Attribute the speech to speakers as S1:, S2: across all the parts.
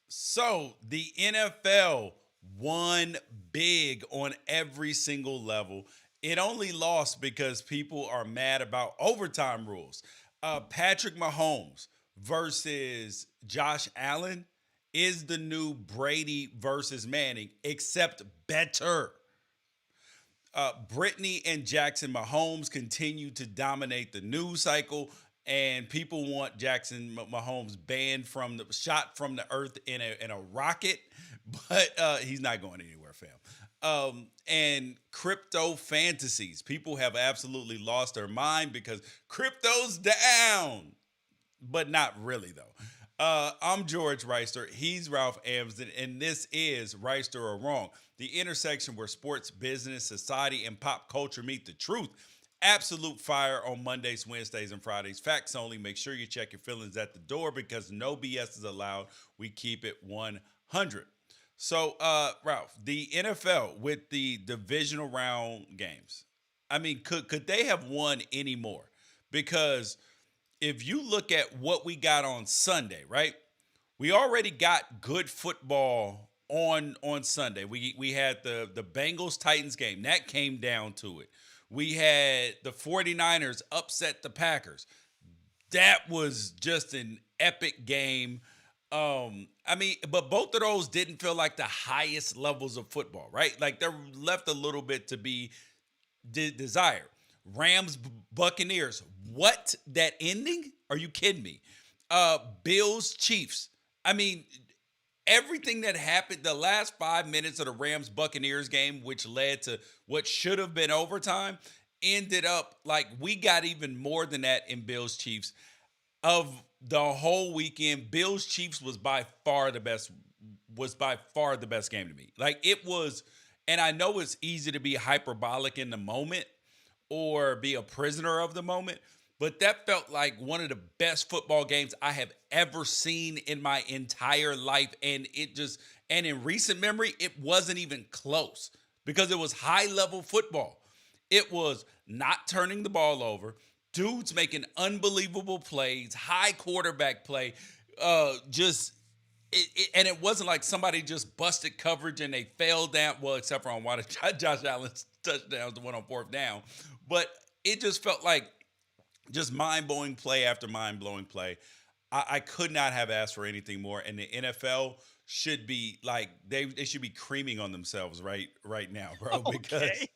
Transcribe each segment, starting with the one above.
S1: So the NFL won big on every single level. It only lost because people are mad about overtime rules. Patrick Mahomes versus Josh Allen is the new Brady versus Manning, except better. Brittany and Jackson Mahomes continue to dominate the news cycle, and people want Jackson Mahomes banned from the shot from the earth in a rocket, but he's not going anywhere, fam. And crypto fantasies, people have absolutely lost their mind because crypto's down, but not really though. I'm George Wrighster. He's Ralph Amsden, and this is Wrighster or Wrong, the intersection where sports, business, society, and pop culture meet the truth. Absolute fire on Mondays, Wednesdays, and Fridays. Facts only. Make sure you check your feelings at the door because no BS is allowed. We keep it 100. So, Ralph, the NFL with the divisional round games. I mean, could they have won any more? Because if you look at what we got on Sunday, right? We already got good football on Sunday. We had the Bengals Titans game. That came down to it. We had the 49ers upset the Packers. That was just an epic game. I mean, but both of those didn't feel like the highest levels of football, right? Like they're left a little bit to be desired. Rams Buccaneers. What, that ending? Are you kidding me? Bills Chiefs. I mean, everything that happened the last 5 minutes of the Rams Buccaneers game, which led to what should have been overtime, ended up like we got even more than that in Bills Chiefs. Of the whole weekend, Bills Chiefs was by far the best game to me. Like it was, and I know it's easy to be hyperbolic in the moment or be a prisoner of the moment, but that felt like one of the best football games I have ever seen in my entire life. And in recent memory, it wasn't even close because it was high level football. It was not turning the ball over, dudes making unbelievable plays, high quarterback play, just and it wasn't like somebody just busted coverage and they fell down. Well, except for on one of Josh Allen's touchdowns, the one on fourth down. But it just felt like just mind blowing play after mind blowing play. I could not have asked for anything more. And the NFL should be like they should be creaming on themselves right now, bro. Because
S2: Okay.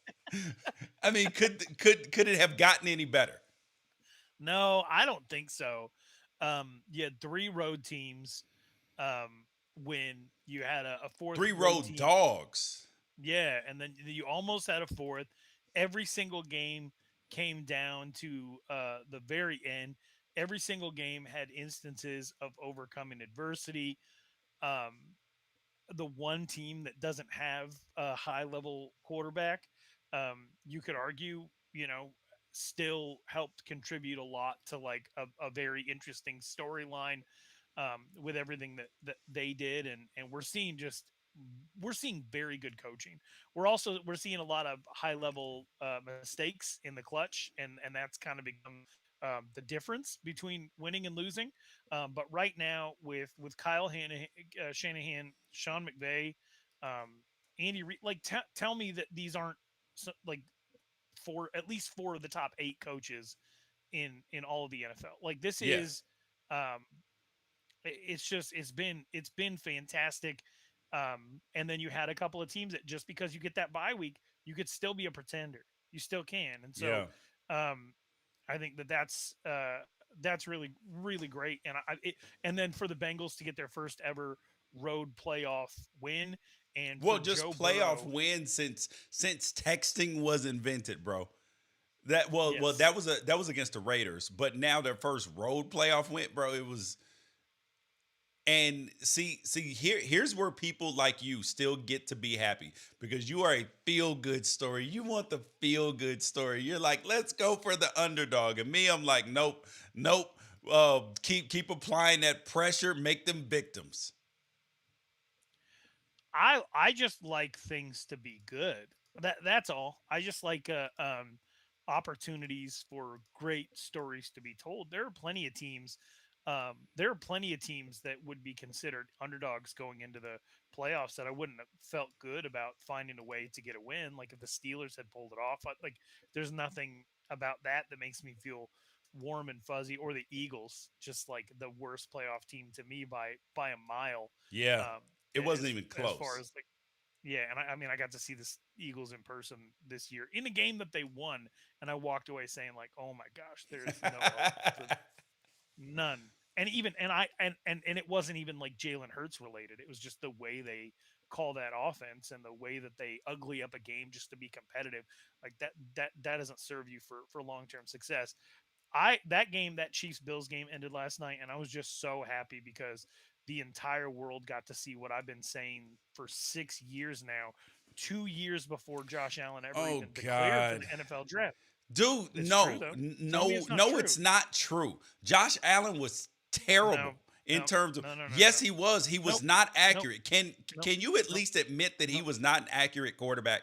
S1: I mean, could it have gotten any better?
S2: No, I don't think so. You had three road teams. When you had a fourth
S1: Three
S2: road
S1: road
S2: team,
S1: dogs.
S2: yeah, and then you almost had a fourth. Every single game came down to the very end. Every single game had instances of overcoming adversity. Um, the one team that doesn't have a high level quarterback, you could argue, still helped contribute a lot to like a very interesting storyline with everything that they did, and we're seeing very good coaching. We're seeing a lot of high level mistakes in the clutch, and that's kind of become the difference between winning and losing. But right now, with Shanahan, Sean McVay, Andy Reid, like tell me that these aren't like four, at least four of the top eight coaches in all of the NFL. Like this
S1: Yeah.
S2: is, um, it's just it's been fantastic. And then you had a couple of teams that just because you get that bye week, you could still be a pretender. You still can, and so
S1: Yeah.
S2: um, I think that's really great. And then for the Bengals to get their first ever road playoff win, and
S1: Well,
S2: for
S1: just
S2: Joe
S1: playoff
S2: Burrow,
S1: wins since texting was invented, bro.
S2: yes,
S1: That was against the Raiders, but now their first road playoff win, bro. It was and here's where people like you still get to be happy because you are a feel good story. You want the feel good story. You're like, let's go for the underdog. And me, I'm like, nope, nope. Keep applying that pressure. Make them victims.
S2: I just like things to be good. That's all. I just like opportunities for great stories to be told. There are plenty of teams. There are plenty of teams that would be considered underdogs going into the playoffs that I wouldn't have felt good about finding a way to get a win. Like if the Steelers had pulled it off, like there's nothing about that that makes me feel warm and fuzzy. Or the Eagles, just like the worst playoff team to me by a mile.
S1: Yeah,
S2: Um,
S1: it wasn't even
S2: as far
S1: close.
S2: as like yeah, and I mean I got to see this Eagles in person this year in a game that they won, and I walked away saying like, oh my gosh, there's no hope for none. And even and it wasn't even like Jalen Hurts related. It was just the way they call that offense and the way that they ugly up a game just to be competitive. Like that doesn't serve you for long term success. That Chiefs Bills game ended last night, and I was just so happy because the entire world got to see what I've been saying for 6 years now. 2 years before Josh Allen ever
S1: Oh
S2: even declared for
S1: God.
S2: the NFL draft.
S1: Dude,
S2: It's true
S1: no,
S2: though. Tell me
S1: no,
S2: it's not
S1: no,
S2: true.
S1: it's not true. Josh Allen was
S2: No,
S1: terrible in
S2: no,
S1: terms of,
S2: no, no, no, no,
S1: yes,
S2: no.
S1: he was. He was
S2: Nope,
S1: not
S2: nope,
S1: accurate. Can
S2: nope,
S1: can you at
S2: nope,
S1: least admit that he
S2: nope.
S1: was not an accurate quarterback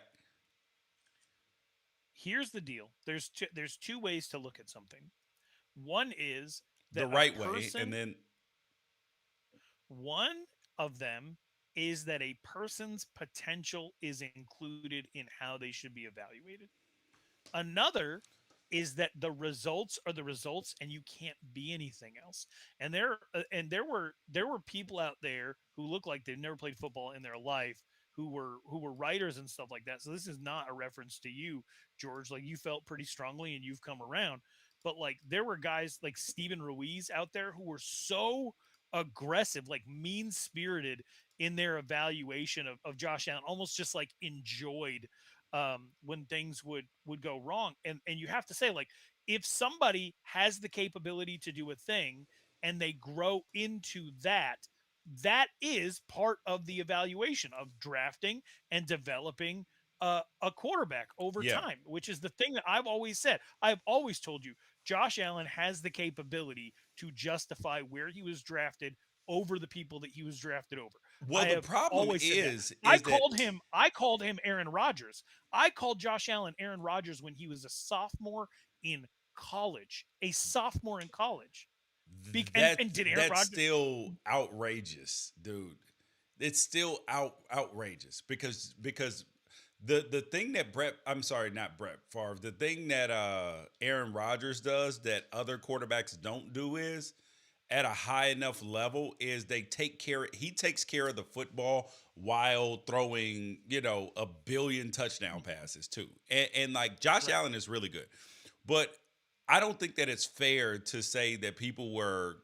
S2: Here's the deal. There's two ways to look at something. One is
S1: the
S2: that a
S1: right way? And
S2: person,
S1: then
S2: one of them is that a person's potential is included in how they should be evaluated. Another is that the results are the results and you can't be anything else. And there were people out there who look like they've never played football in their life who were writers and stuff like that. So this is not a reference to you, George. Like you felt pretty strongly and you've come around. But like there were guys like Steven Ruiz out there who were so aggressive, like mean spirited in their evaluation of Josh Allen, almost just like enjoyed when things would go wrong. And you have to say like if somebody has the capability to do a thing and they grow into that, that is part of the evaluation of drafting and developing a quarterback over
S1: yeah.
S2: time, which is the thing that I've always said. I've always told you Josh Allen has the capability to justify where he was drafted over the people that he was drafted over.
S1: Well,
S2: I
S1: the
S2: have
S1: problem
S2: always said that.
S1: is that
S2: I called him Aaron Rodgers. I called Josh Allen Aaron Rodgers when he was a sophomore in college. A sophomore in college. And did Aaron
S1: that's
S2: Rodgers
S1: still outrageous, dude. It's still outrageous because the thing that Brett, I'm sorry, not Brett Favre, the thing that Aaron Rodgers does that other quarterbacks don't do is at a high enough level is he takes care of the football while throwing, a billion touchdown passes too. And like Josh
S2: right.
S1: Allen is really good. But I don't think that it's fair to say that people were,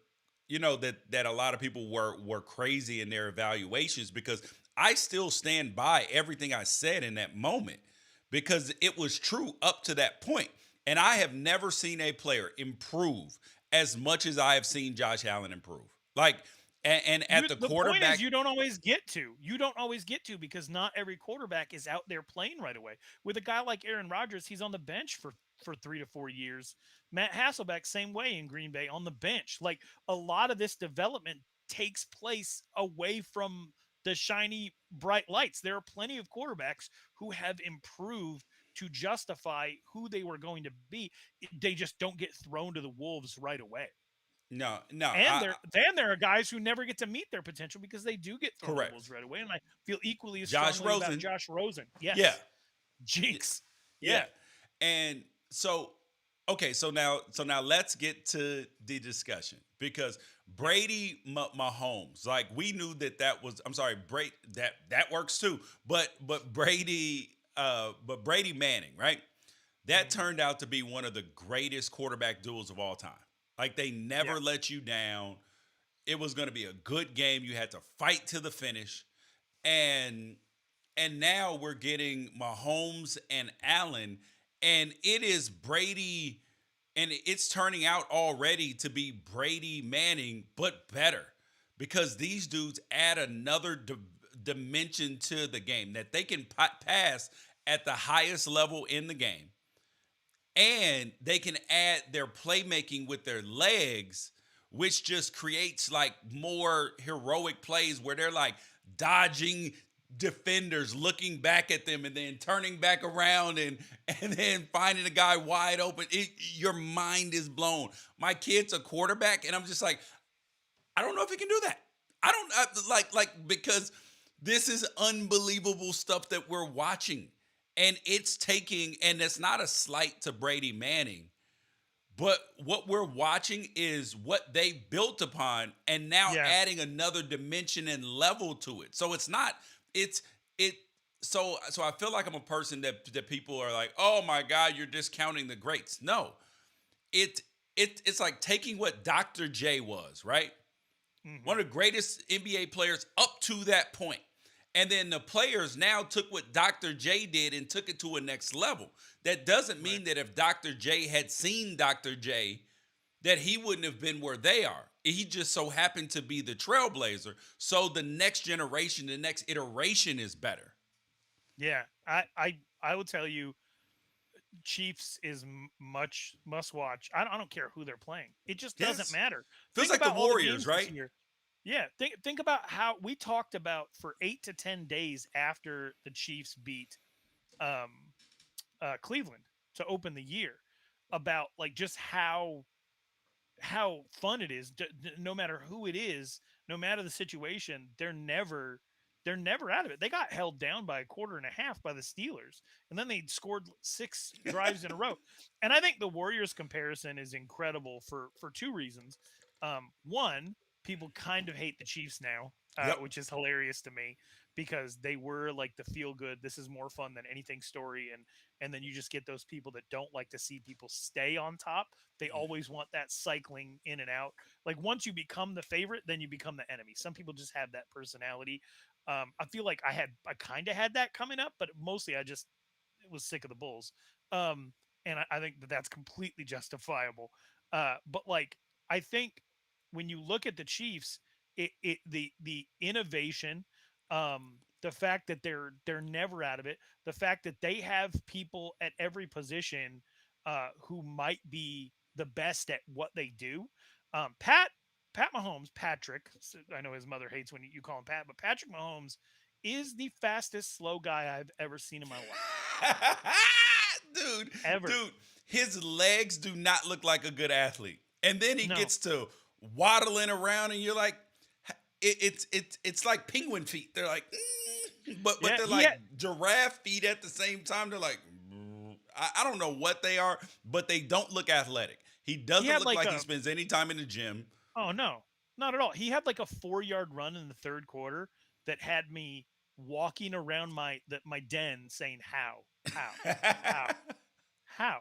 S1: that a lot of people were crazy in their evaluations because I still stand by everything I said in that moment because it was true up to that point. And I have never seen a player improve as much as I have seen Josh Allen improve. Like, and at
S2: You
S1: the
S2: the point is
S1: quarterback,
S2: you don't always get to. You don't always get to because not every quarterback is out there playing right away. With a guy like Aaron Rodgers, he's on the bench for 3 to 4 years. Matt Hasselbeck, same way in Green Bay on the bench. Like a lot of this development takes place away from the shiny bright lights. There are plenty of quarterbacks who have improved to justify who they were going to be. They just don't get thrown to the wolves right away.
S1: no, no,
S2: And there are guys who never get to meet their potential because they do get thrown to the wolves
S1: correct.
S2: right away. And I feel equally as
S1: Josh
S2: strongly about
S1: Rosen,
S2: Josh Rosen.
S1: yeah,
S2: Yes. Jinx. Yeah.
S1: yeah. And so okay, so now let's get to the discussion because
S2: Yeah.
S1: Brady Mahomes, like we knew that was, I'm sorry, Brady, that works too, but Brady Manning, right? That
S2: Mhm.
S1: turned out to be one of the greatest quarterback duels of all time. Like they
S2: Yeah.
S1: never let you down. It was going to be a good game. You had to fight to the finish, and now we're getting Mahomes and Allen, and it is Brady, and it's turning out already to be Brady Manning, but better because these dudes add another dimension to the game that they can pass at the highest level in the game, and they can add their playmaking with their legs, which just creates like more heroic plays where they're like dodging defenders, looking back at them, and then turning back around and then finding a guy wide open. Your mind is blown. My kid's a quarterback, and I'm just like, I don't know if he can do that. I don't because this is unbelievable stuff that we're watching, and it's taking, and it's not a slight to Brady Manning, but what we're watching is what they built upon, and now
S2: Yes.
S1: adding another dimension and level to it. So it's not, it's it. So I feel like I'm a person that people are like, oh my God, you're discounting the greats. No, it it's like taking what Dr. J was, right?
S2: Hmm.
S1: One of the greatest NBA players up to that point. And then the players now took what Dr. J did and took it to a next level. That doesn't
S2: Right.
S1: mean that if Dr. J had seen Dr. J, that he wouldn't have been where they are. He just so happened to be the trailblazer. So the next generation, the next iteration is better.
S2: Yeah. I would tell you, Chiefs is much must watch. I don't care who they're playing. It just doesn't
S1: Yes.
S2: matter.
S1: Feels
S2: Think
S1: like the
S2: about all the
S1: Warriors,
S2: games this
S1: right?
S2: year. Yeah, think about how we talked about for 8 to 10 days after the Chiefs beat um, Cleveland to open the year, about like just how fun it is. No matter who it is, no matter the situation, they're never out of it. They got held down by a quarter and a half by the Steelers, and then they scored 6 drives in a row. And I think the Warriors comparison is incredible for two reasons. One, people kind of hate the Chiefs now,
S1: Yep.
S2: which is hilarious to me because they were like the feel good. This is more fun than anything story, and then you just get those people that don't like to see people stay on top. They always want that cycling in and out. Like once you become the favorite, then you become the enemy. Some people just have that personality. I feel like I kind of had that coming up, but mostly I just was sick of the Bulls. Um, and I think that that's completely justifiable. But like I think when you look at the Chiefs, the innovation, the fact that they're never out of it, the fact that they have people at every position who might be the best at what they do. Pat Mahomes, Patrick. I know his mother hates when you call him Pat, but Patrick Mahomes is the fastest slow guy I've ever seen in my life.
S1: dude,
S2: Ever.
S1: dude, his legs do not look like a good athlete. And then he
S2: No.
S1: gets to waddling around, and you're like, it's like penguin feet. They're like, but
S2: Yeah,
S1: they're
S2: he
S1: like
S2: had
S1: giraffe feet at the same time. They're like, I don't know what they are, but they don't look athletic. He
S2: he
S1: doesn't
S2: had
S1: look
S2: like
S1: like he
S2: a
S1: spends any time in the gym.
S2: oh no, not at all. He had like a 4 yard run in the third quarter that had me walking around my den saying how how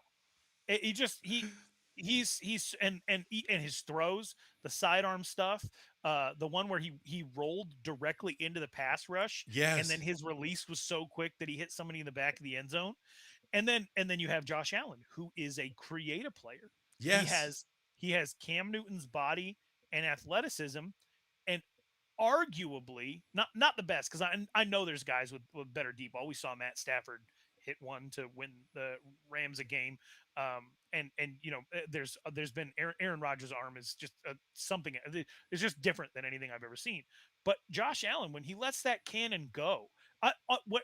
S2: he just he's and his throws, the sidearm stuff, the one where he rolled directly into the pass rush, and then
S1: Yes,
S2: his release was so quick that he hit somebody in the back of the end zone. And then you have Josh Allen, who is a creative player. He
S1: yes,
S2: has he has Cam Newton's body and athleticism, and arguably not the best, because I know there's guys with better deep ball. We saw Matt Stafford hit one to win the Rams a game, and there's been Aaron Rodgers' arm is just something. It's just different than anything I've ever seen. But Josh Allen, when he lets that cannon go,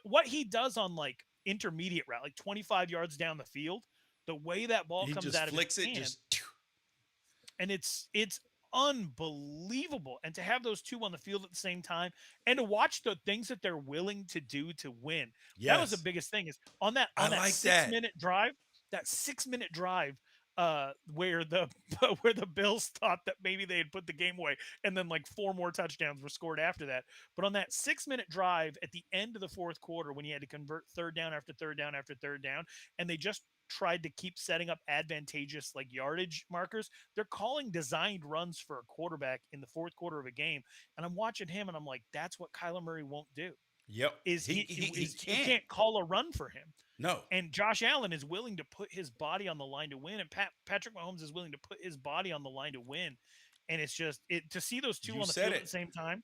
S2: what he does on like intermediate route, like 25 yards down the field, the way that ball
S1: he
S2: comes
S1: just
S2: out of his
S1: flicks it.
S2: hand,
S1: Just
S2: and it's unbelievable. And to have those two on the field at the same time, and to watch the things that they're willing to do to win, that was the
S1: yes,
S2: biggest thing. Is on that
S1: I
S2: on that
S1: like
S2: six
S1: that.
S2: minute drive, that 6 minute drive. Where the where the Bills thought that maybe they had put the game away, and then like four more touchdowns were scored after that. But on that 6 minute drive at the end of the fourth quarter, when he had to convert third down after third down after third down, and they just tried to keep setting up advantageous like yardage markers, they're calling designed runs for a quarterback in the fourth quarter of a game. And I'm watching him, and I'm like, that's what Kyler Murray won't do.
S1: Yep,
S2: Is
S1: he
S2: he
S1: he he
S2: is you
S1: can't.
S2: can't call a run for him.
S1: No,
S2: And Josh Allen is willing to put his body on the line to win, and Patrick Mahomes is willing to put his body on the line to win. And it's just to see those two
S1: you
S2: on the
S1: said
S2: field at the
S1: it.
S2: same time,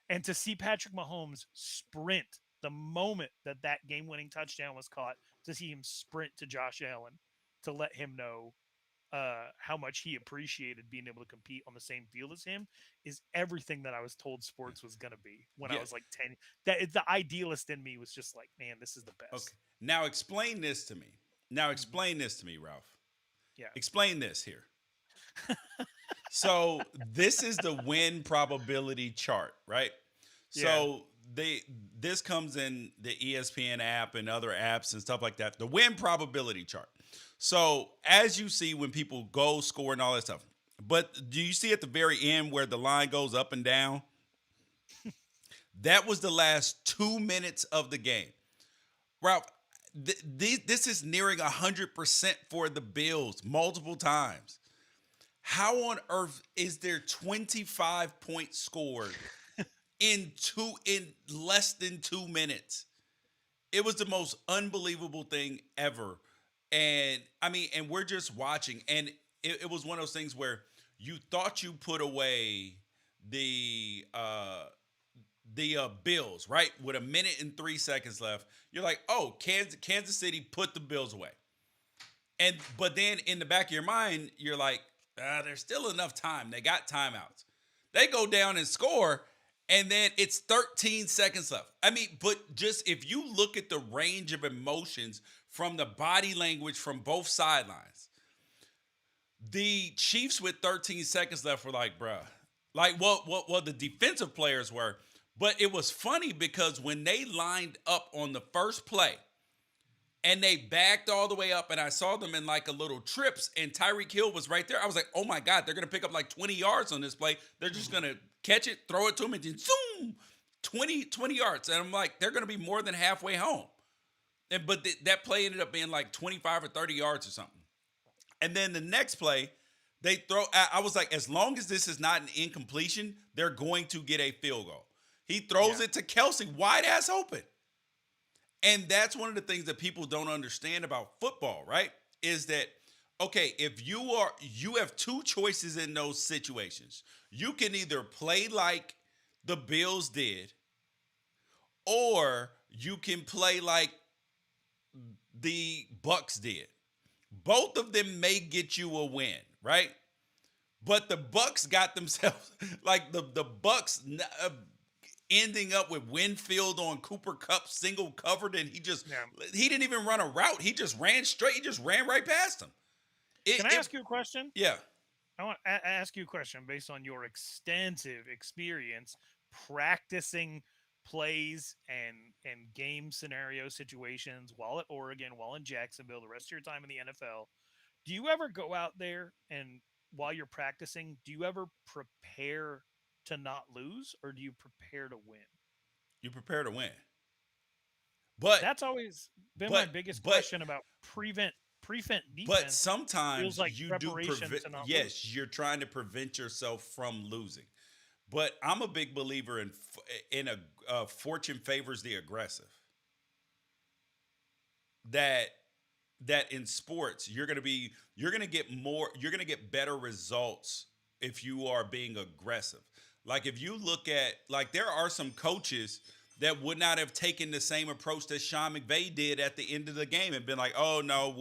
S2: and to see Patrick Mahomes sprint the moment that game-winning touchdown was caught, to see him sprint to Josh Allen to let him know how much he appreciated being able to compete on the same field as him, is everything that I was told sports was going to be when I
S1: Yeah.
S2: was like 10. That the idealist in me was just like, man, this is the
S1: Okay.
S2: best.
S1: Now explain this to me. Now
S2: Mhm.
S1: explain this to me, Ralph.
S2: Yeah.
S1: Explain this here. So this is the win probability chart, right?
S2: Yeah.
S1: So they this comes in the ESPN app and other apps and stuff like that. The win probability chart. So as you see when people go score and all that stuff. But do you see at the very end where the line goes up and down? That was the last 2 minutes of the game. Ralph, this is nearing 100% for the Bills multiple times. How on earth is there 25 points scored in less than 2 minutes? It was the most unbelievable thing ever. And I mean, and we're just watching, and it was one of those things where you thought you put away the Bills, right? With a minute and 3 seconds left. You're like, oh, Kansas City put the Bills away. And but then in the back of your mind, you're like, there's still enough time. They got timeouts. They go down and score, and then it's 13 seconds left. I mean, but just if you look at the range of emotions from the body language from both sidelines, the Chiefs with 13 seconds left were like, bruh. Like, well, the defensive players were. But it was funny because when they lined up on the first play, and they backed all the way up, and I saw them in like a little trips, and Tyreek Hill was right there. I was like, oh my God, they're going to pick up like 20 yards on this play. They're just going to catch it, throw it to him, and then zoom, 20 yards. And I'm like, they're going to be more than halfway home. But that play ended up being like 25 or 30 yards or something. And then the next play, they throw, I was like, as long as this is not an incompletion, they're going to get a field goal. He throws it to Kelsey, wide ass open. And that's one of the things that people don't understand about football, right? Is that, okay, if you have two choices in those situations. You can either play like the Bills did, or you can play like the Bucks did. Both of them may get you a win, right? But the Bucks got themselves like the Bucks ending up with Winfield on Cooper Kupp single covered, and he didn't even run a route. He just ran straight. He just ran right past him.
S2: Can I ask you a question?
S1: Yeah.
S2: I want to ask you a question based on your extensive experience practicing plays and game scenario situations while at Oregon, while in Jacksonville, the rest of your time in the NFL. Do you ever go out there and while you're practicing, do you ever prepare to not lose, or do you prepare to win?
S1: You prepare to win. But
S2: that's always been my biggest question about prevent defense.
S1: But sometimes
S2: like
S1: you do prevent. Yes, you're trying to prevent yourself from losing. But I'm a big believer in a fortune favors the aggressive. That in sports you're gonna get better results if you are being aggressive. Like if you look at, like, there are some coaches that would not have taken the same approach that Sean McVay did at the end of the game and been like, oh no,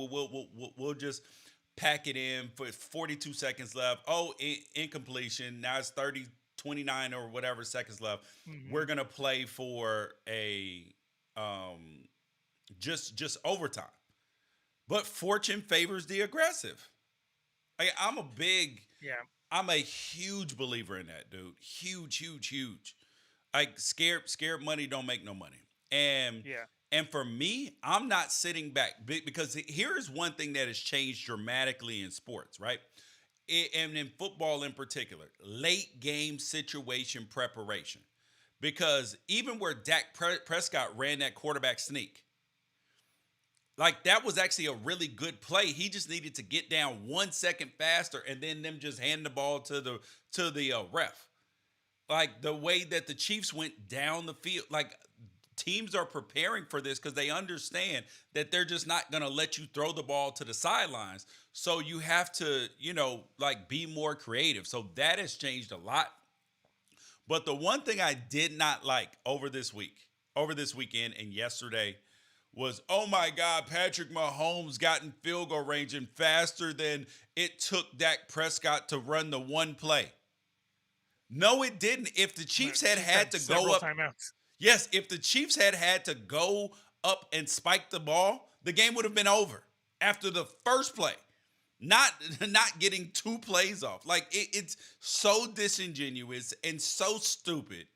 S1: we'll just pack it in for 42 seconds left. Oh, incompletion. Now it's 29 or whatever seconds left. Mm-hmm. We're gonna play for a just overtime. But fortune favors the aggressive. I'm a huge believer in that, dude. Huge. Like scared money don't make no money. And for me, I'm not sitting back because here's one thing that has changed dramatically in sports, right? And in football in particular, late game situation preparation. Because even where Dak Prescott ran that quarterback sneak, like that was actually a really good play. He just needed to get down 1 second faster, and then them just hand the ball to the ref. Like the way that the Chiefs went down the field, like teams are preparing for this because they understand that they're just not going to let you throw the ball to the sidelines. So you have to, like be more creative. So that has changed a lot. But the one thing I did not like over this weekend and yesterday was, oh my God, Patrick Mahomes got in field goal range and faster than it took Dak Prescott to run the one play. No, it didn't. If the Chiefs had to go up,
S2: timeouts.
S1: Yes, if the Chiefs had to go up and spike the ball, the game would have been over after the first play. not not getting 2 plays off. Like it's so disingenuous and so stupid.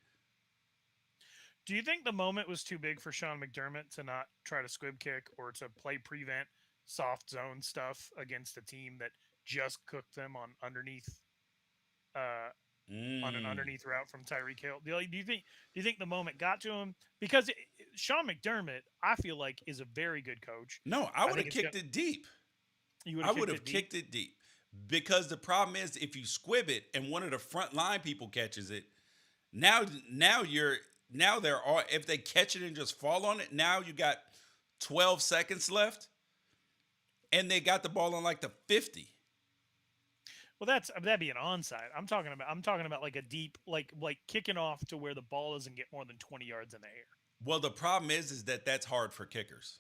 S2: Do you think the moment was too big for Sean McDermott to not try to squib kick or to play prevent soft zone stuff against a team that just cooked them uh, on an
S1: Mm.
S2: underneath route from Tyreek Hill? Do you think the moment got to him? Because Sean McDermott, I feel like, is a very good coach.
S1: No, I
S2: I
S1: would
S2: think
S1: have
S2: it's got
S1: kicked it deep.
S2: you would
S1: I
S2: have
S1: would
S2: kicked
S1: have
S2: it deep.
S1: kicked it deep because the problem is if you squib it and one of the front line people catches it, now now you're now there are if they catch it and just fall on it, now you got 12 seconds left and they got the ball on like the 50.
S2: Well, that'd be an onside. I'm talking about like a deep, like kicking off to where the ball doesn't get more than 20 yards in the air.
S1: Well, the problem is that that's hard for kickers.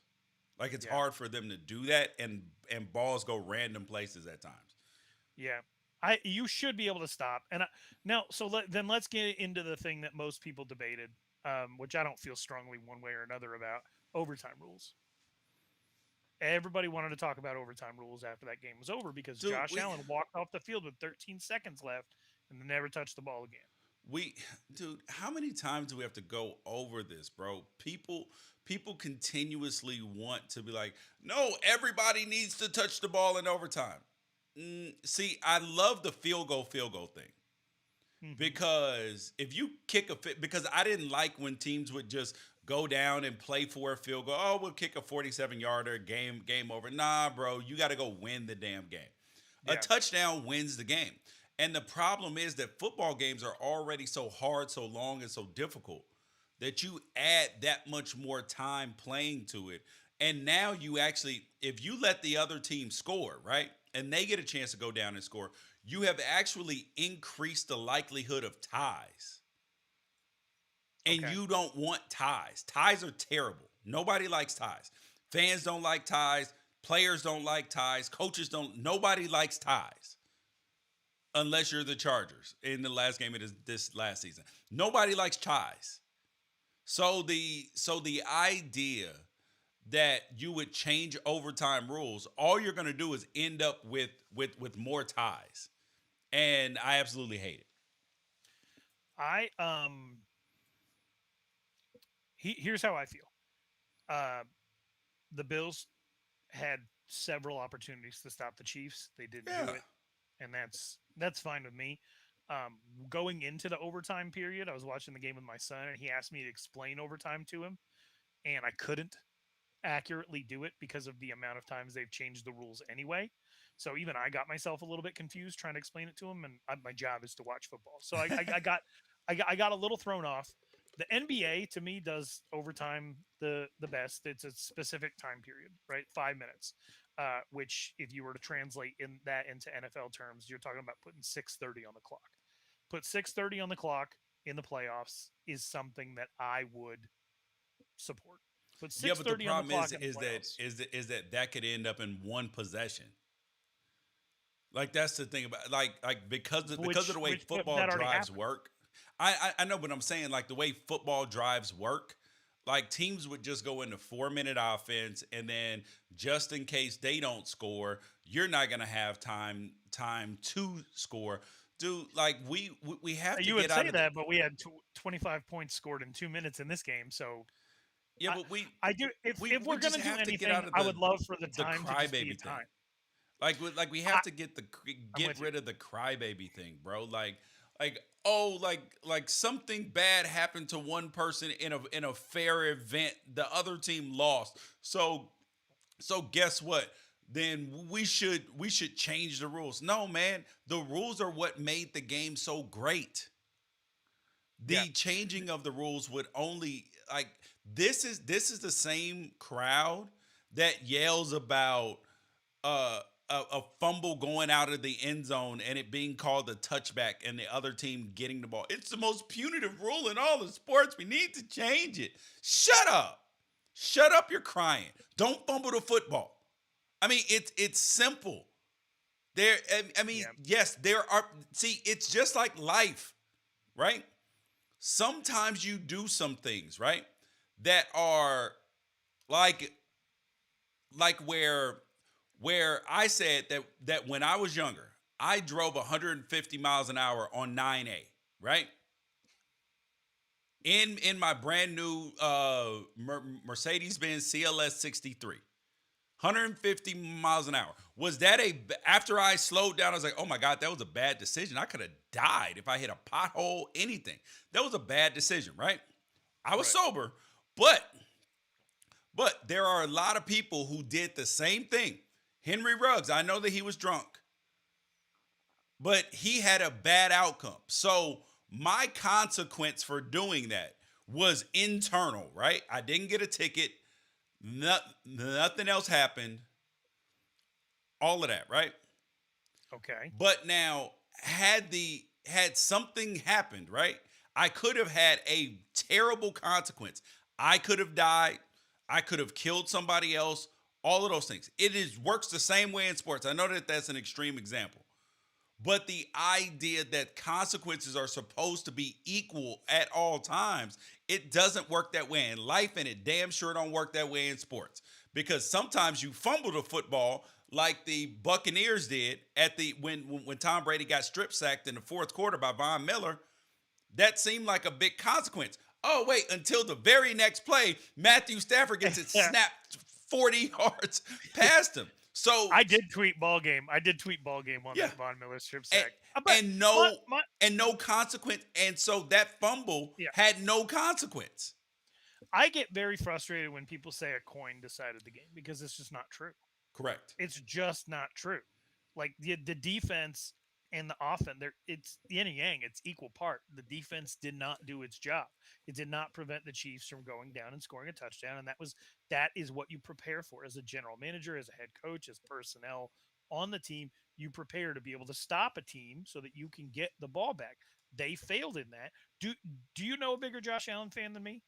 S1: Like it's
S2: Yeah,
S1: hard for them to do that and balls go random places at times.
S2: yeah. You should be able to stop. And now, so then let's get into the thing that most people debated, which I don't feel strongly one way or another about: overtime rules. Everybody wanted to talk about overtime rules after that game was over because
S1: Dude,
S2: Josh Allen walked off the field with 13 seconds left and never touched the ball again.
S1: we dude, how many times do we have to go over this, bro? People continuously want to be like, "No, everybody needs to touch the ball in overtime." See, I love the field goal thing.
S2: Hmm.
S1: Because if you kick a fit, because I didn't like when teams would just go down and play for a field goal. Oh, we'll kick a 47-yarder, game over. Nah, bro, you got to go win the damn game. A
S2: Yeah.
S1: touchdown wins the game. And the problem is that football games are already so hard, so long, and so difficult that you add that much more time playing to it. And now you actually, if you let the other team score, right, and they get a chance to go down and score, you have actually increased the likelihood of ties. And
S2: Okay.
S1: you don't want ties. Ties are terrible. Nobody likes ties. Fans don't like ties. Players don't like ties. Coaches don't. Nobody likes ties unless you're the Chargers in the last game of this last season. Nobody likes ties. So the idea that you would change overtime rules, all you're going to do is end up with more ties, and I absolutely hate it.
S2: I here's how I feel. Uh, the Bills had several opportunities to stop the Chiefs. They didn't do
S1: Yeah.
S2: it, and that's fine with me. Going into the overtime period, I was watching the game with my son, and he asked me to explain overtime to him, and I couldn't accurately do it because of the amount of times they've changed the rules anyway. So even I got myself a little bit confused trying to explain it to him, and my job is to watch football. So I got a little thrown off. The NBA to me does overtime the best. It's a specific time period, right? 5 minutes. Which, if you were to translate in that into NFL terms, you're talking about putting 6:30 on the clock. Put 6:30 on the clock in the playoffs is something that I would support. Put
S1: Yeah,
S2: six
S1: but the
S2: thirty on the
S1: problem is
S2: clock in the
S1: is that
S2: playoffs.
S1: is that is that that could end up in one possession. Like that's the thing about like because of the way
S2: Which but
S1: football
S2: that already
S1: drives
S2: happened.
S1: work. I know, but I'm saying like the way football drives work. Like teams would just go into 4 minute offense, and then just in case they don't score, you're not gonna have time to score. Dude, like we have to
S2: You
S1: get
S2: would
S1: out
S2: say
S1: of the.
S2: that, but we had 25 points scored in 2 minutes in this game. So
S1: Yeah,
S2: I,
S1: but
S2: I do. If
S1: we
S2: we're
S1: just
S2: gonna do
S1: have to get
S2: anything,
S1: out of
S2: I would love for the
S1: the
S2: time to just be a
S1: crybaby thing.
S2: time.
S1: Like we have
S2: I,
S1: to
S2: I'm
S1: get
S2: with you.
S1: rid of the crybaby thing, bro. Like oh like something bad happened to one person in a fair event. The other team lost. So guess what? Then we should change the rules. No, man. The rules are what made the game so great.
S2: Yeah.
S1: The changing of the rules would only like this is the same crowd that yells about uh, a fumble going out of the end zone and it being called a touchback and the other team getting the ball. It's the most punitive rule in all the sports. We need to change it. Shut up. Shut up. You're crying. Don't fumble the football. I mean, it's simple. There. I mean,
S2: Yeah.
S1: yes, there are. See, it's just like life, right? Sometimes you do some things, right, that are like like where I said that when I was younger, I drove 150 miles an hour on 9A, right? In my brand new Mercedes Benz CLS 63. 150 miles an hour. Was that after I slowed down, I was like, oh my God, that was a bad decision. I could have died if I hit a pothole, anything. That was a bad decision, right? I was
S2: Right.
S1: sober, but there are a lot of people who did the same thing. Henry Ruggs, I know that he was drunk, but he had a bad outcome. So my consequence for doing that was internal, right? I didn't get a ticket. Nothing else happened. All of that, right?
S2: Okay.
S1: But now, had something happened, right? I could have had a terrible consequence. I could have died. I could have killed somebody else. All of those things. It is works the same way in sports. I know that that's an extreme example, but the idea that consequences are supposed to be equal at all times, it doesn't work that way in life, and it damn sure don't work that way in sports. Because sometimes you fumble the football like the Buccaneers did at the when Tom Brady got strip sacked in the fourth quarter by Von Miller. That seemed like a big consequence. Oh, wait, until the very next play, Matthew Stafford gets it snapped 40 yards past him. So
S2: I did tweet ball game. I did tweet ball game on
S1: yeah,
S2: that Von Miller strip
S1: and,
S2: sack. But
S1: and no
S2: my
S1: and no consequence. And so that fumble
S2: yeah,
S1: had no consequence.
S2: I get very frustrated when people say a coin decided the game because it's just not true.
S1: Correct.
S2: It's just not true. Like the defense and the offense, it's yin and yang. It's equal part. The defense did not do its job. It did not prevent the Chiefs from going down and scoring a touchdown. And that is what you prepare for as a general manager, as a head coach, as personnel on the team. You prepare to be able to stop a team so that you can get the ball back. They failed in that. Do you know a bigger Josh Allen fan than me?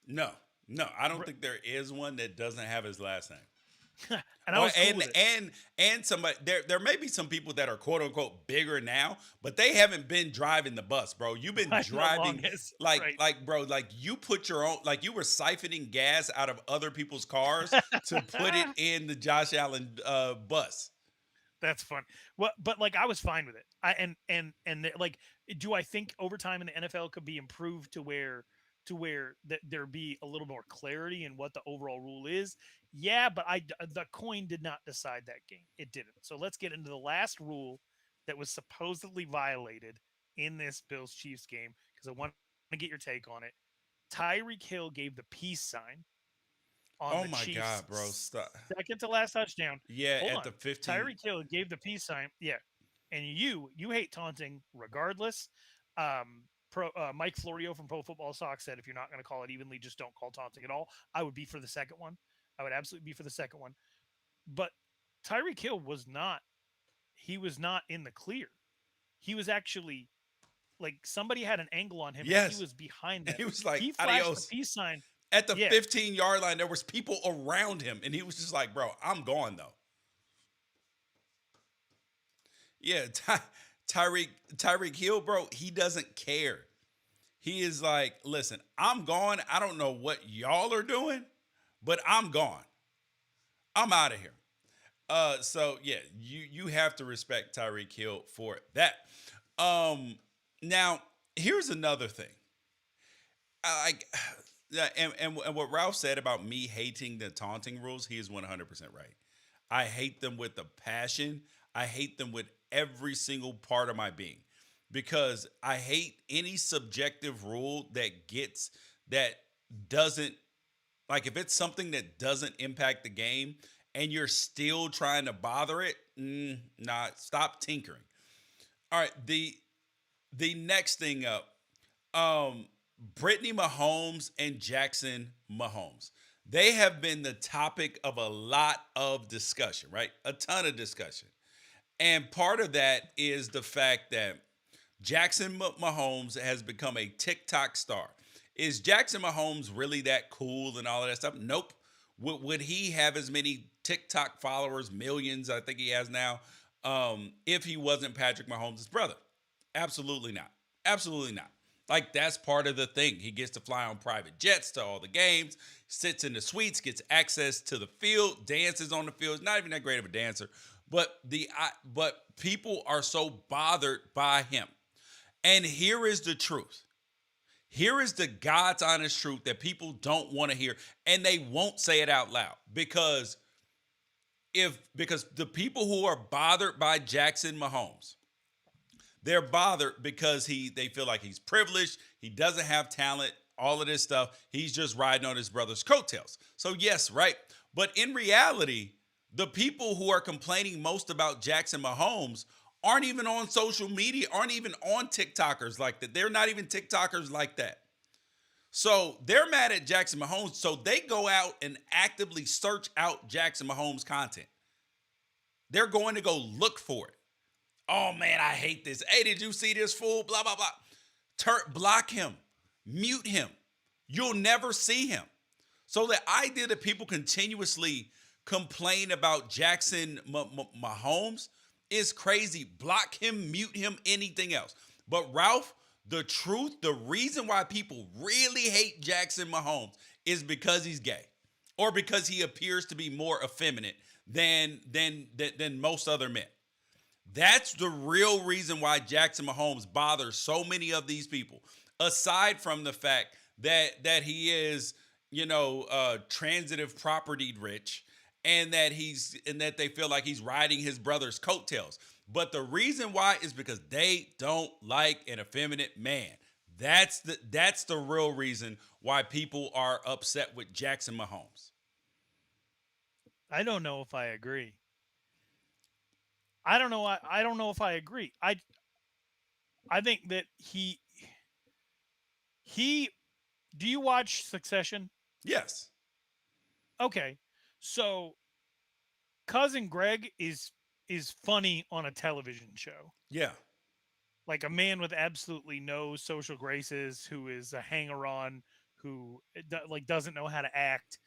S1: No, no, I don't think there is one that doesn't have his last name.
S2: And I was cool with it.
S1: And somebody there may be some people that are quote unquote bigger now, but they haven't been driving the bus, bro. You've been driving bro, like you put your own, like you were siphoning gas out of other people's cars to put it in the Josh Allen bus.
S2: That's fun. Well, but like I was fine with it. Like, do I think overtime in the NFL could be improved to where that there be a little more clarity in what the overall rule is? Yeah, but the coin did not decide that game. It didn't. So let's get into the last rule that was supposedly violated in this Bills Chiefs game because I want to get your take on it. Tyreek Hill gave the peace sign on the Chiefs.
S1: God, bro, stop.
S2: Second to last touchdown.
S1: Yeah,
S2: Hold
S1: at
S2: on.
S1: the 15.
S2: Tyreek Hill gave the peace sign. Yeah, and you hate taunting regardless. Mike Florio from Pro Football Talk said if you're not going to call it evenly, just don't call taunting at all. I would be for the second one. I would absolutely be for the second one. But Tyreek Hill was not in the clear. He was actually like somebody had an angle on him.
S1: Yes.
S2: And he was behind them.
S1: He was like,
S2: he flashed
S1: adios.
S2: the peace sign.
S1: At the 15-yard line, there was people around him, and he was just like, bro, I'm gone, though. Yeah, Tyreek Hill, bro, he doesn't care. He is like, listen, I'm gone. I don't know what y'all are doing, but I'm gone. I'm out of here. So yeah, you have to respect Tyreek Hill for that. Now here's another thing. And what Ralph said about me hating the taunting rules, he is 100% right. I hate them with a passion. I hate them with every single part of my being because I hate any subjective rule that doesn't, like if it's something that doesn't impact the game and you're still trying to bother it, nah, stop tinkering. All right, the next thing up, Brittany Mahomes and Jackson Mahomes. They have been the topic of a lot of discussion, right? A ton of discussion. And part of that is the fact that Jackson Mahomes has become a TikTok star. Is Jackson Mahomes really that cool and all of that stuff? Nope. Would he have as many TikTok followers, millions, I think he has now, if he wasn't Patrick Mahomes' brother? Absolutely not. Absolutely not. Like that's part of the thing. He gets to fly on private jets to all the games, sits in the suites, gets access to the field, dances on the field. He's not even that great of a dancer, but but people are so bothered by him. And here is the truth. Here is the God's honest truth that people don't want to hear, and they won't say it out loud because the people who are bothered by Jackson Mahomes, they're bothered because they feel like he's privileged, he doesn't have talent, all of this stuff. He's just riding on his brother's coattails. So yes, right. But in reality, the people who are complaining most about Jackson Mahomes aren't even on social media, aren't even on TikTokers like that. They're not even TikTokers like that. So they're mad at Jackson Mahomes. So they go out and actively search out Jackson Mahomes content. They're going to go look for it. Oh man, I hate this. Hey, did you see this fool? Blah, blah, blah. Block him, mute him. You'll never see him. So the idea that people continuously complain about Jackson Mahomes is crazy. Block him, mute him, anything else. But Ralph, the truth, the reason why people really hate Jackson Mahomes is because he's gay or because he appears to be more effeminate than most other men. That's the real reason why Jackson Mahomes bothers so many of these people. Aside from the fact that he is, transitive property rich, and that they feel like he's riding his brother's coattails. But the reason why is because they don't like an effeminate man. That's the real reason why people are upset with Jackson Mahomes.
S2: I don't know if I agree. I don't know. I don't know if I agree. I think that he. Do you watch Succession?
S1: Yes.
S2: Okay, so cousin Greg is funny on a television show.
S1: Yeah.
S2: Like a man with absolutely no social graces, who is a hanger-on, who doesn't know how to act,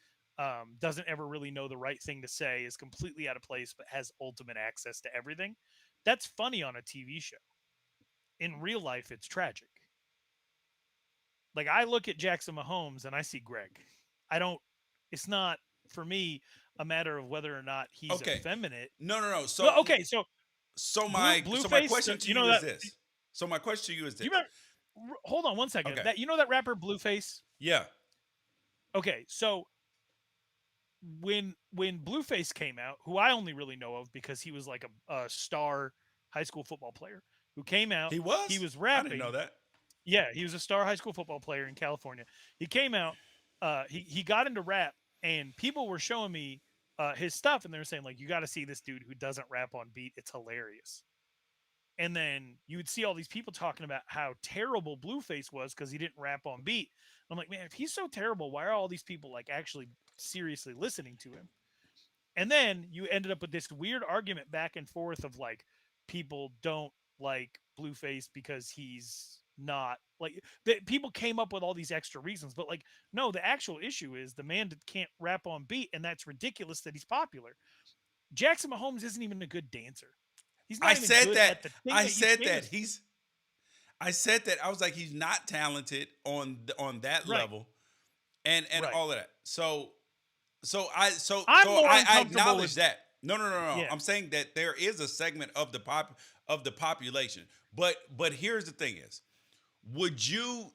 S2: doesn't ever really know the right thing to say, is completely out of place, but has ultimate access to everything. That's funny on a TV show. In real life, it's tragic. Like I look at Jackson Mahomes and I see Greg. I don't. It's not for me a matter of whether or not he's
S1: Okay.
S2: effeminate.
S1: No.
S2: Okay, so
S1: My
S2: Blueface,
S1: question to
S2: you
S1: you
S2: know
S1: is
S2: that.
S1: this. So my question to you is
S2: Do you
S1: this.
S2: remember? Hold on one second.
S1: Okay.
S2: That that rapper Blueface.
S1: Yeah.
S2: Okay, so when Blueface came out, who I only really know of because he was like a star high school football player who came out.
S1: He was?
S2: He was
S1: I didn't know
S2: rapping.
S1: that.
S2: Yeah, he was a star high school football player in California. He came out. He got into rap, and people were showing me his stuff, and they were saying like, "You got to see this dude who doesn't rap on beat. It's hilarious." And then you would see all these people talking about how terrible Blueface was because he didn't rap on beat. I'm like, man, if he's so terrible, why are all these people like actually seriously listening to him? And then you ended up with this weird argument back and forth of like people don't like Blueface because he's not like people came up with all these extra reasons, but like no, the actual issue is the man can't rap on beat, and that's ridiculous that he's popular. Jackson Mahomes isn't even a good dancer. He's
S1: I
S2: not even
S1: said
S2: good
S1: that.
S2: at the thing
S1: I
S2: that he's
S1: said that.
S2: famous for.
S1: I said that. I was like, he's not talented on that
S2: Right,
S1: level, and
S2: right.
S1: all of that.
S2: I'm more
S1: I
S2: uncomfortable
S1: acknowledge
S2: with
S1: that. No.
S2: yeah.
S1: I'm saying that there is a segment of the population, but here's the thing: is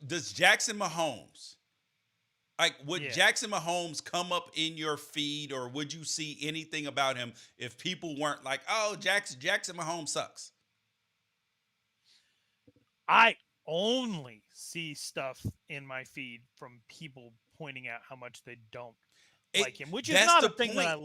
S1: does Jackson Mahomes, like, would
S2: Yeah.
S1: Jackson Mahomes come up in your feed, or would you see anything about him if people weren't like, oh, Jackson Mahomes sucks?
S2: I only see stuff in my feed from people pointing out how much they don't
S1: It
S2: like him, which is
S1: That's
S2: not
S1: the
S2: a thing that
S1: point.
S2: I love.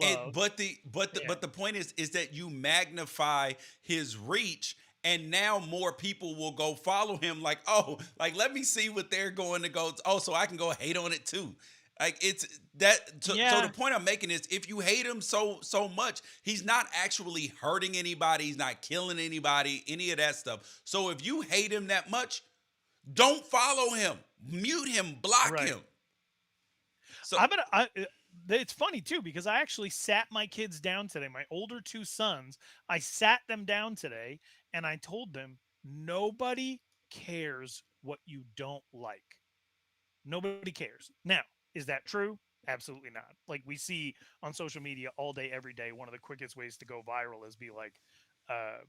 S2: Yeah.
S1: But the point is that you magnify his reach, and now more people will go follow him. Like, oh, like let me see what they're going to go. Oh, so I can go hate on it too. Like it's that. So the
S2: Yeah.
S1: point I'm making is, if you hate him so much, he's not actually hurting anybody. He's not killing anybody. Any of that stuff. So if you hate him that much, don't follow him. Mute him. Block
S2: Right.
S1: him. So
S2: I'm gonna. It's funny too because I actually sat my kids down today. My older two sons, I sat them down today and I told them nobody cares what you don't like. Nobody cares. Now, is that true? Absolutely not. Like we see on social media all day, every day, one of the quickest ways to go viral is be like, uh,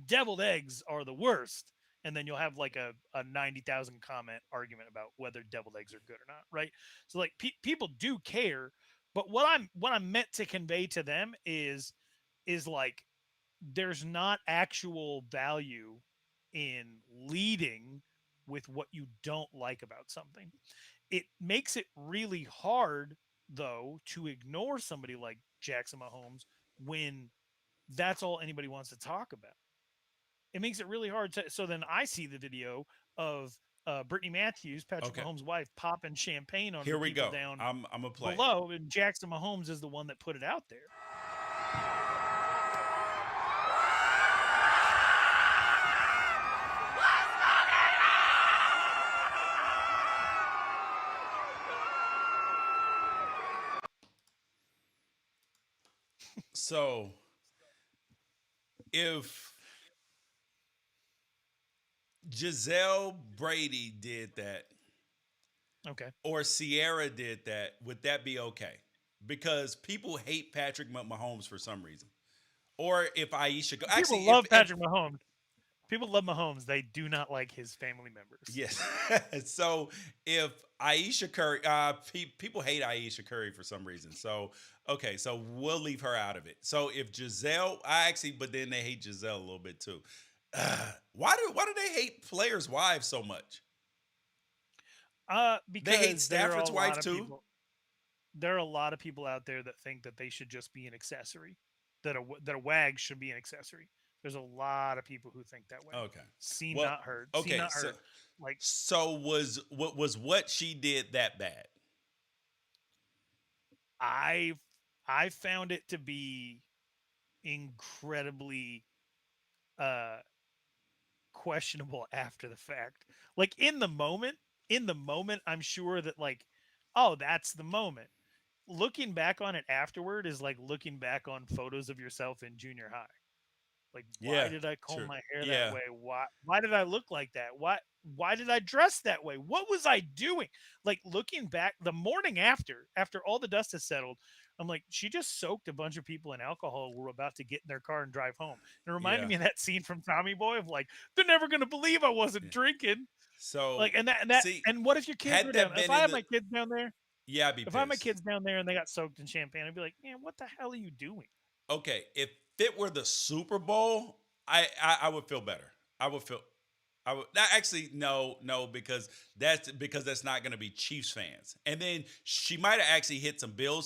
S2: deviled eggs are the worst. And then you'll have like a 90,000 comment argument about whether deviled eggs are good or not, right? So like people do care, but what I'm meant to convey to them is like there's not actual value in leading with what you don't like about something. It makes it really hard though to ignore somebody like Jackson Mahomes when that's all anybody wants to talk about. It makes it really hard to. So then I see the video of Brittany Matthews, Patrick
S1: Okay.
S2: Mahomes' wife, popping champagne on
S1: Here
S2: the
S1: we
S2: people
S1: go.
S2: down
S1: I'm gonna play.
S2: below, and Jackson Mahomes is the one that put it out there.
S1: So if Giselle Brady did that
S2: Okay.
S1: or Sierra did that, would that be okay? Because people hate Patrick Mahomes for some reason. Or if Aisha, actually,
S2: People love Patrick Mahomes. People love Mahomes. They do not like his family members.
S1: yes. So if Aisha Curry, people hate Aisha Curry for some reason. So okay, so we'll leave her out of it. So if Giselle, but then they hate Giselle a little bit too. Why do they hate players' wives so much? They hate
S2: Because there are a
S1: Stafford's
S2: lot
S1: wife
S2: of
S1: too.
S2: people. There are a lot of people out there that think that they should just be an accessory, that a wag should be an accessory. There's a lot of people who think that way.
S1: Okay.
S2: Seen
S1: Well,
S2: not heard. Seen
S1: okay.
S2: not heard. Like
S1: So what she did that bad?
S2: I I found it to be incredibly uh questionable after the fact. Like in the moment I'm sure that like, oh, that's the moment. Looking back on it afterward is like looking back on photos of yourself in junior high. Like, why
S1: Yeah.
S2: did I comb
S1: True.
S2: my hair that
S1: Yeah.
S2: way? Why did I look like that? Why did I dress that way? What was I doing? Like looking back the morning after all the dust has settled, I'm like, she just soaked a bunch of people in alcohol who were about to get in their car and drive home. It reminded
S1: Yeah.
S2: me of that scene from Tommy Boy of like, they're never gonna believe I wasn't
S1: Yeah.
S2: drinking.
S1: So
S2: Like, and that
S1: see,
S2: and what if your kids were
S1: had
S2: down?
S1: that
S2: If
S1: been
S2: I
S1: in
S2: had
S1: the
S2: my kids down there,
S1: yeah, I'd be
S2: if I had my
S1: pissed.
S2: kids down there and they got soaked in champagne, I'd be like, man, what the hell are you doing?
S1: Okay, if it were the Super Bowl, I would feel better. I would feel actually no because that's not going to be Chiefs fans. And then she might have actually hit some Bills